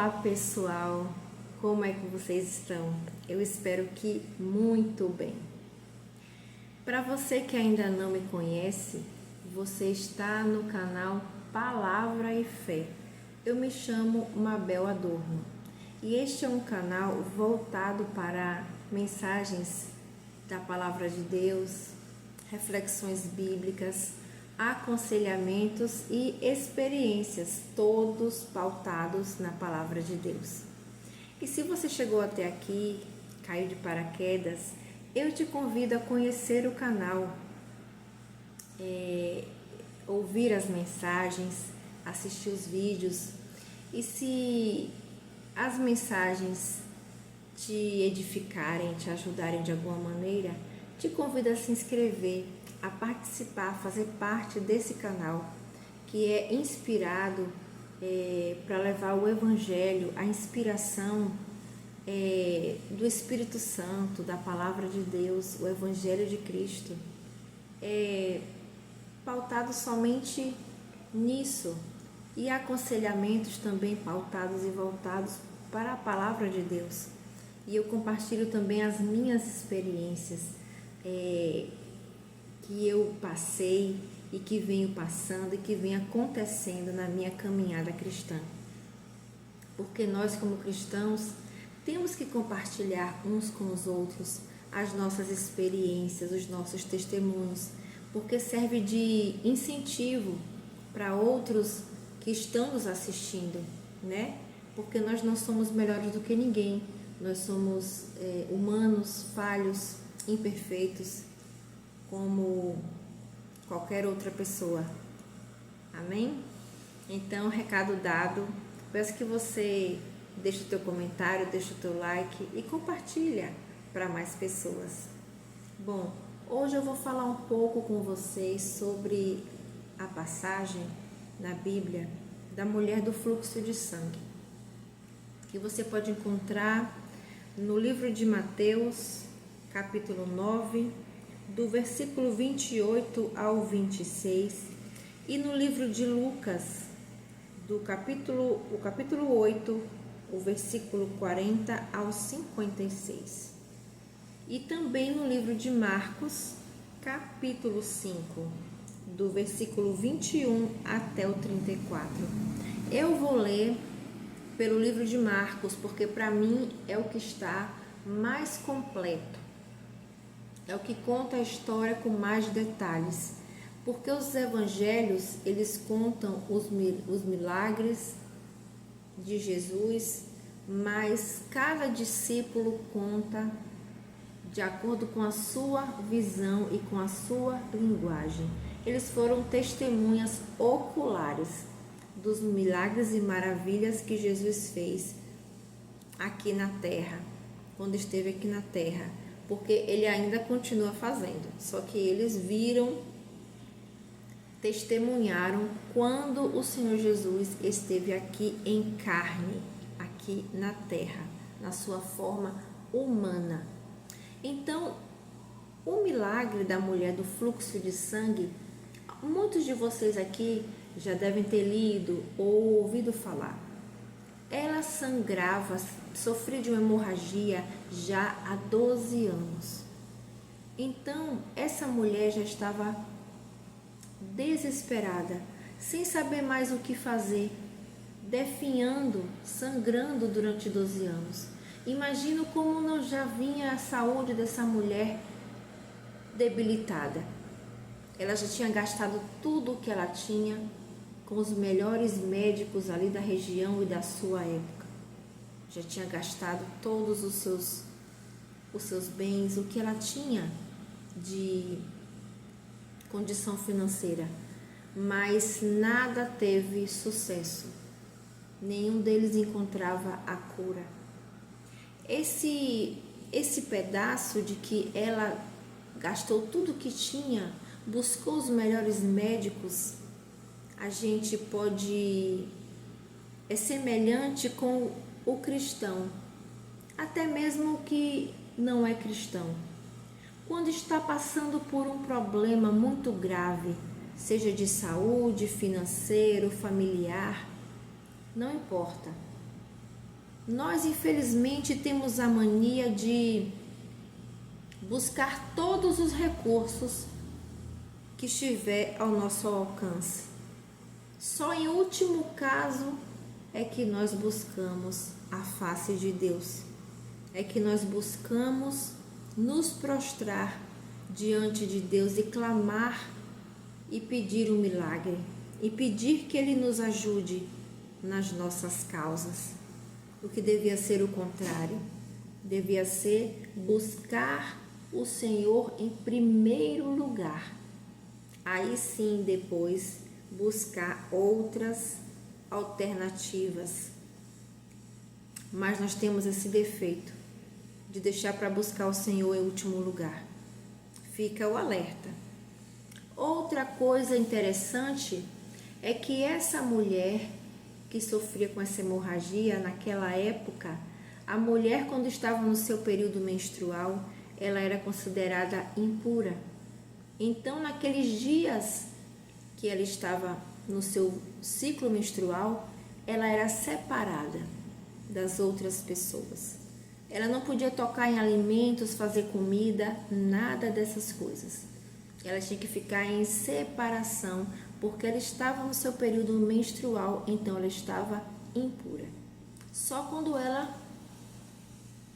Olá pessoal, como é que vocês estão? Eu espero que muito bem. Para você que ainda não me conhece, você está no canal Palavra e Fé. Eu me chamo Mabel Adorno e este é um canal voltado para mensagens da Palavra de Deus, reflexões bíblicas, aconselhamentos e experiências, todos pautados na Palavra de Deus. E se você chegou até aqui, caiu de paraquedas, eu te convido a conhecer o canal, ouvir as mensagens, assistir os vídeos. E se as mensagens te edificarem, te ajudarem de alguma maneira, te convido a se inscrever, a participar, a fazer parte desse canal que é inspirado para levar o Evangelho, a inspiração do Espírito Santo, da Palavra de Deus, o Evangelho de Cristo, pautado somente nisso, e aconselhamentos também pautados e voltados para a Palavra de Deus. E eu compartilho também as minhas experiências que eu passei e que venho passando e que vem acontecendo na minha caminhada cristã. Porque nós, como cristãos, temos que compartilhar uns com os outros as nossas experiências, os nossos testemunhos, porque serve de incentivo para outros que estão nos assistindo, né? Porque nós não somos melhores do que ninguém, nós somos humanos, falhos, imperfeitos, como qualquer outra pessoa. Amém? Então, recado dado. Peço que você deixe o teu comentário, deixe o teu like e compartilha para mais pessoas. Bom, hoje eu vou falar um pouco com vocês sobre a passagem na Bíblia da mulher do fluxo de sangue, que você pode encontrar no livro de Mateus, capítulo 9, do versículo 28 ao 26, e no livro de Lucas, o capítulo 8, o versículo 40 ao 56. E também no livro de Marcos, capítulo 5, do versículo 21 até o 34. Eu vou ler pelo livro de Marcos, porque para mim é o que está mais completo. É o que conta a história com mais detalhes, porque os evangelhos, eles contam os milagres de Jesus, mas cada discípulo conta de acordo com a sua visão e com a sua linguagem. Eles foram testemunhas oculares dos milagres e maravilhas que Jesus fez aqui na terra, quando esteve aqui na terra, porque ele ainda continua fazendo, só que eles viram, testemunharam quando o Senhor Jesus esteve aqui em carne, aqui na terra, na sua forma humana. Então, o milagre da mulher do fluxo de sangue, muitos de vocês aqui já devem ter lido ou ouvido falar. Ela sangrava, sofria de uma hemorragia já há 12 anos. Então, essa mulher já estava desesperada, sem saber mais o que fazer, definhando, sangrando durante 12 anos. Imagino como não já vinha a saúde dessa mulher debilitada. Ela já tinha gastado tudo o que ela tinha com os melhores médicos ali da região e da sua época. Já tinha gastado todos os seus bens, o que ela tinha de condição financeira, mas nada teve sucesso. Nenhum deles encontrava a cura. Esse pedaço de que ela gastou tudo o que tinha, buscou os melhores médicos, a gente pode semelhante com o cristão, até mesmo que não é cristão. Quando está passando por um problema muito grave, seja de saúde, financeiro, familiar, não importa. Nós, infelizmente, temos a mania de buscar todos os recursos que estiver ao nosso alcance. Só em último caso é que nós buscamos a face de Deus. É que nós buscamos nos prostrar diante de Deus e clamar e pedir um milagre. E pedir que Ele nos ajude nas nossas causas. O que devia ser o contrário. Devia ser buscar o Senhor em primeiro lugar. Aí sim, depois, buscar outras alternativas. Mas nós temos esse defeito de deixar para buscar o Senhor em último lugar. Fica o alerta. Outra coisa interessante é que essa mulher que sofria com essa hemorragia, naquela época, a mulher, quando estava no seu período menstrual, ela era considerada impura. Então, naqueles dias que ela estava no seu ciclo menstrual, ela era separada das outras pessoas. Ela não podia tocar em alimentos, fazer comida, nada dessas coisas. Ela tinha que ficar em separação, porque ela estava no seu período menstrual, então ela estava impura. Só quando ela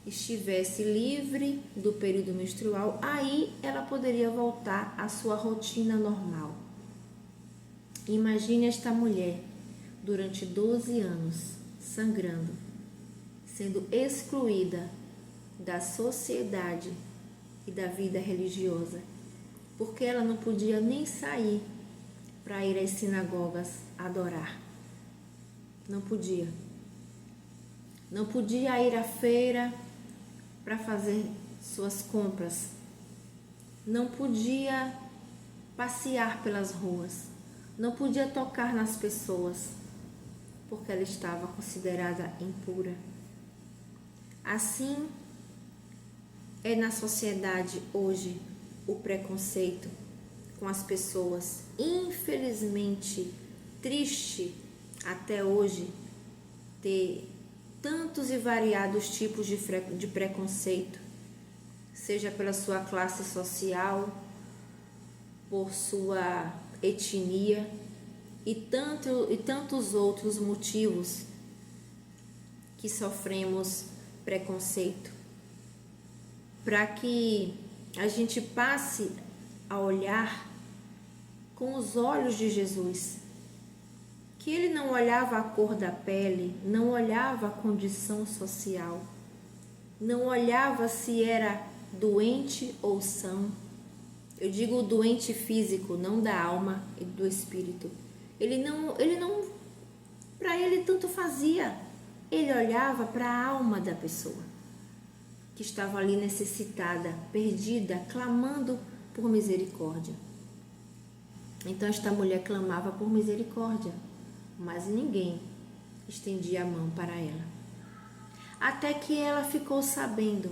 estivesse livre do período menstrual, aí ela poderia voltar à sua rotina normal. Imagine esta mulher durante 12 anos sangrando, sendo excluída da sociedade e da vida religiosa, porque ela não podia nem sair para ir às sinagogas adorar. Não podia. Não podia ir à feira para fazer suas compras. Não podia passear pelas ruas. Não podia tocar nas pessoas, porque ela estava considerada impura. Assim é na sociedade hoje o preconceito com as pessoas. Infelizmente, triste até hoje ter tantos e variados tipos de preconceito, seja pela sua classe social, por sua etnia e tantos outros motivos que sofremos preconceito. Para que a gente passe a olhar com os olhos de Jesus, que ele não olhava a cor da pele, não olhava a condição social, não olhava se era doente ou são. Eu digo doente físico, não da alma e do espírito. Ele não, para ele tanto fazia. Ele olhava para a alma da pessoa que estava ali necessitada, perdida, clamando por misericórdia. Então esta mulher clamava por misericórdia, mas ninguém estendia a mão para ela. Até que ela ficou sabendo,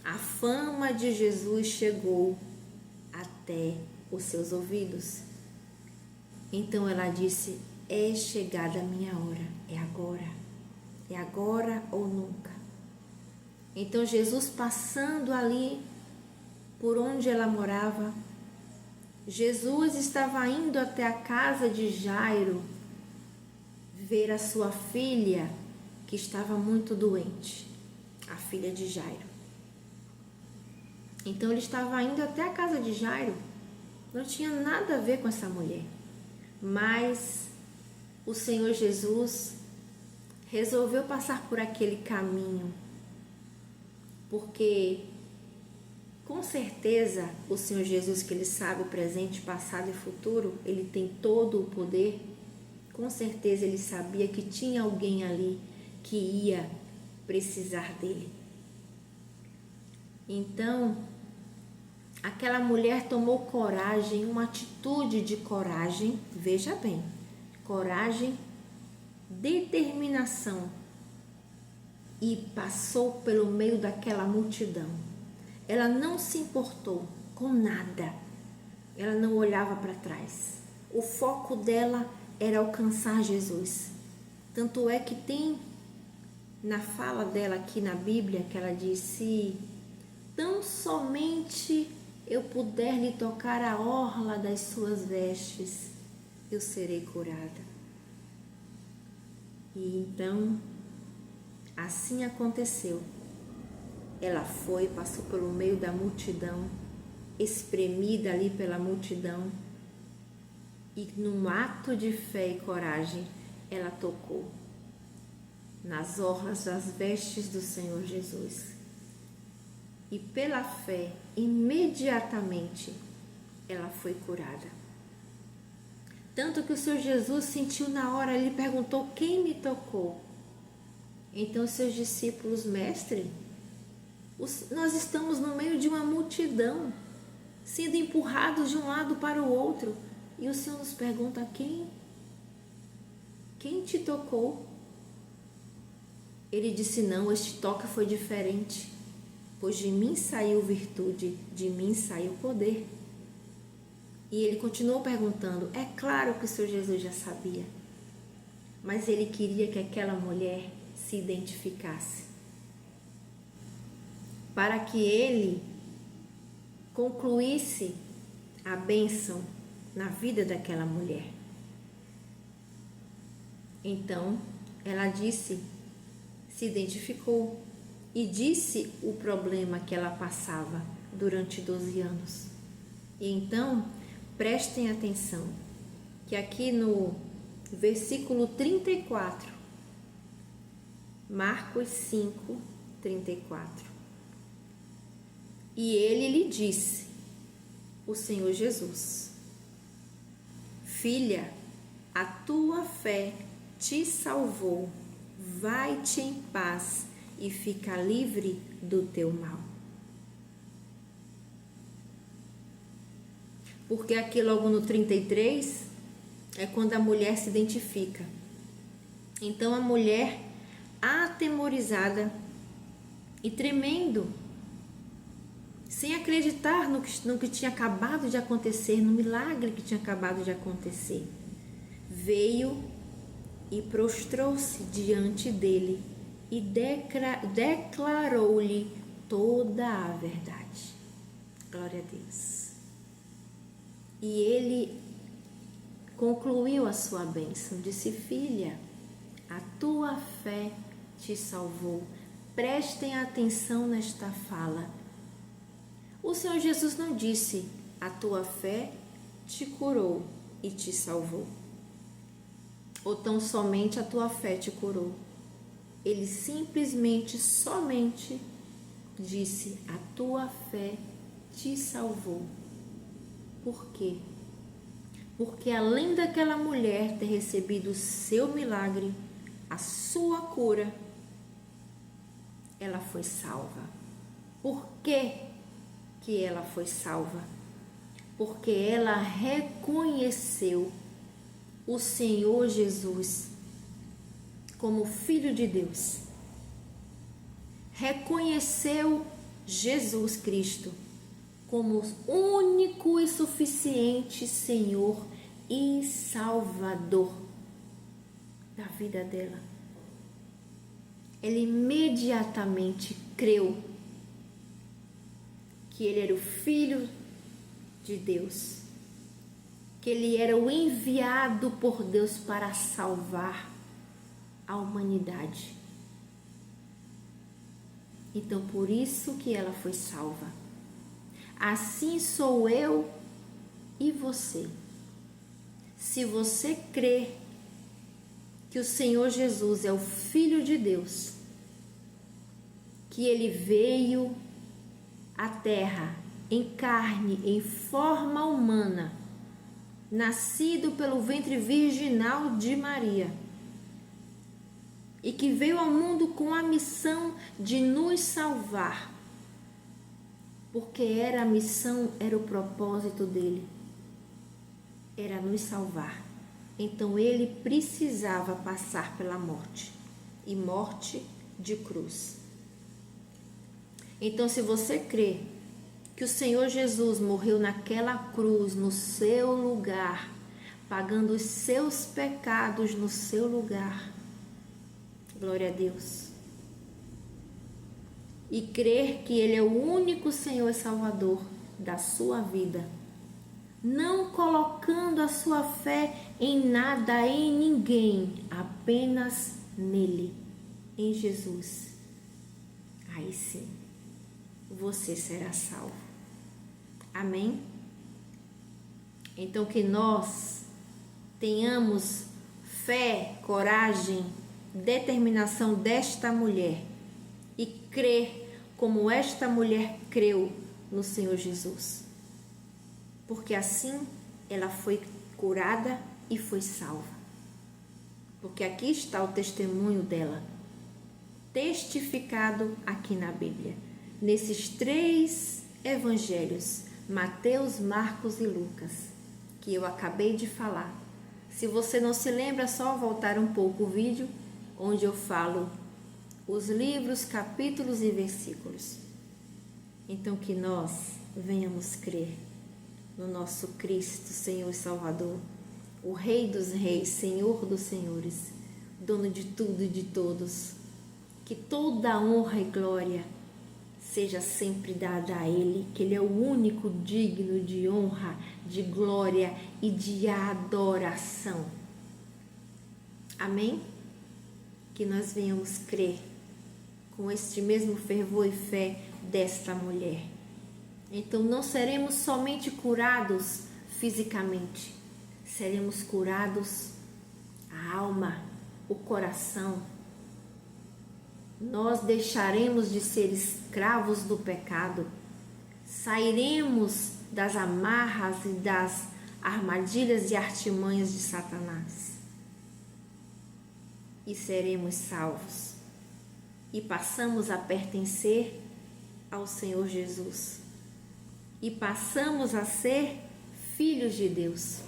a fama de Jesus chegou até os seus ouvidos. Então ela disse: é chegada a minha hora, é agora ou nunca. Então Jesus, passando ali por onde ela morava, Jesus estava indo até a casa de Jairo ver a sua filha, que estava muito doente, a filha de Jairo. Então ele estava indo até a casa de Jairo, não tinha nada a ver com essa mulher, mas o Senhor Jesus resolveu passar por aquele caminho, porque com certeza o Senhor Jesus, que ele sabe o presente, passado e futuro, ele tem todo o poder, com certeza ele sabia que tinha alguém ali que ia precisar dele. Então, aquela mulher tomou coragem, uma atitude de coragem, veja bem, coragem, determinação, e passou pelo meio daquela multidão. Ela não se importou com nada, ela não olhava para trás. O foco dela era alcançar Jesus. Tanto é que tem na fala dela aqui na Bíblia, que ela disse: tão somente eu puder lhe tocar a orla das suas vestes, eu serei curada. E então, assim aconteceu. Ela foi, passou pelo meio da multidão, espremida ali pela multidão, e num ato de fé e coragem, ela tocou nas orlas das vestes do Senhor Jesus. E pela fé, imediatamente, ela foi curada. Tanto que o Senhor Jesus sentiu na hora, ele perguntou: quem me tocou? Então os seus discípulos: mestre, nós estamos no meio de uma multidão, sendo empurrados de um lado para o outro, e o Senhor nos pergunta: quem te tocou? Ele disse: não, este toque foi diferente, pois de mim saiu virtude, de mim saiu poder. E ele continuou perguntando. É claro que o Senhor Jesus já sabia, mas ele queria que aquela mulher se identificasse, para que ele concluísse a bênção na vida daquela mulher. Então, ela se identificou e disse o problema que ela passava durante 12 anos. E então, prestem atenção, que aqui no versículo 34, Marcos 5, 34. E ele lhe disse, o Senhor Jesus: filha, a tua fé te salvou, vai-te em paz e fica livre do teu mal. Porque aqui logo no 33 é quando a mulher se identifica. Então a mulher, atemorizada e tremendo, sem acreditar no que tinha acabado de acontecer, no milagre que tinha acabado de acontecer, veio e prostrou-se diante dele e declarou-lhe toda a verdade. Glória a Deus. E ele concluiu a sua bênção, disse: filha, a tua fé te salvou. Prestem atenção nesta fala. O Senhor Jesus não disse: a tua fé te curou e te salvou, ou tão somente a tua fé te curou. Ele simplesmente, somente disse: a tua fé te salvou. Por quê? Porque além daquela mulher ter recebido o seu milagre, a sua cura, ela foi salva. Por quê que ela foi salva? Porque ela reconheceu o Senhor Jesus como Filho de Deus. Reconheceu Jesus Cristo como único e suficiente Senhor e Salvador da vida dela. Ela imediatamente creu que ele era o Filho de Deus, que ele era o enviado por Deus para salvar a humanidade. Então, por isso que ela foi salva. Assim sou eu e você. Se você crê que o Senhor Jesus é o Filho de Deus, que ele veio à terra em carne, em forma humana, nascido pelo ventre virginal de Maria, e que veio ao mundo com a missão de nos salvar, porque era a missão, era o propósito dele, era nos salvar. Então ele precisava passar pela morte, e morte de cruz. Então, se você crê que o Senhor Jesus morreu naquela cruz, no seu lugar, pagando os seus pecados no seu lugar, glória a Deus, e crer que Ele é o único Senhor e Salvador da sua vida, não colocando a sua fé em nada, em ninguém, apenas nele, em Jesus, aí sim você será salvo. Amém? Então que nós tenhamos fé, coragem, determinação desta mulher e crer como esta mulher creu no Senhor Jesus, porque assim ela foi curada e foi salva. Porque aqui está o testemunho dela, testificado aqui na Bíblia, nesses 3 evangelhos, Mateus, Marcos e Lucas, que eu acabei de falar. Se você não se lembra, é só voltar um pouco o vídeo, onde eu falo os livros, capítulos e versículos. Então que nós venhamos crer no nosso Cristo, Senhor e Salvador, o Rei dos Reis, Senhor dos Senhores, dono de tudo e de todos. Que toda a honra e glória seja sempre dada a Ele, que Ele é o único digno de honra, de glória e de adoração. Amém? Que nós venhamos crer com este mesmo fervor e fé desta mulher. Então não seremos somente curados fisicamente, seremos curados a alma, o coração. Nós deixaremos de ser escravos do pecado, sairemos das amarras e das armadilhas e artimanhas de Satanás e seremos salvos e passamos a pertencer ao Senhor Jesus e passamos a ser filhos de Deus,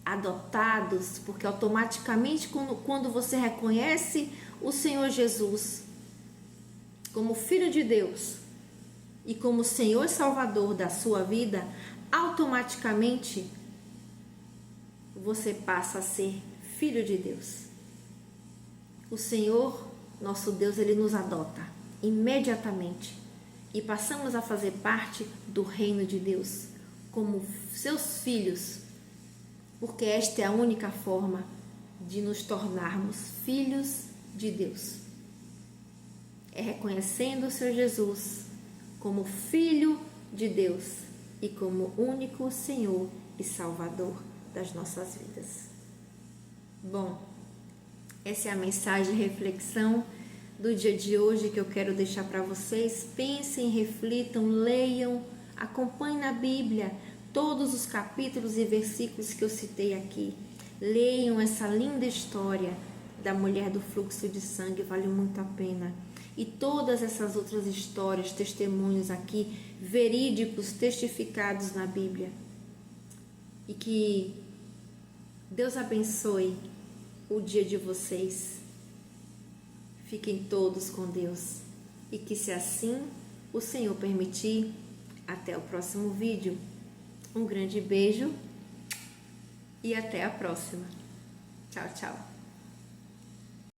adotados, porque automaticamente quando você reconhece o Senhor Jesus como Filho de Deus e como Senhor e Salvador da sua vida, automaticamente você passa a ser filho de Deus. O Senhor, nosso Deus, Ele nos adota imediatamente e passamos a fazer parte do reino de Deus como seus filhos, porque esta é a única forma de nos tornarmos filhos de Deus. É reconhecendo o Senhor Jesus como Filho de Deus e como único Senhor e Salvador das nossas vidas. Bom, essa é a mensagem de reflexão do dia de hoje que eu quero deixar para vocês. Pensem, reflitam, leiam, acompanhem na Bíblia todos os capítulos e versículos que eu citei aqui. Leiam essa linda história da mulher do fluxo de sangue, vale muito a pena. E todas essas outras histórias, testemunhos aqui, verídicos, testificados na Bíblia. E que Deus abençoe o dia de vocês. Fiquem todos com Deus. E que, se assim o Senhor permitir, até o próximo vídeo. Um grande beijo e até a próxima. Tchau, tchau.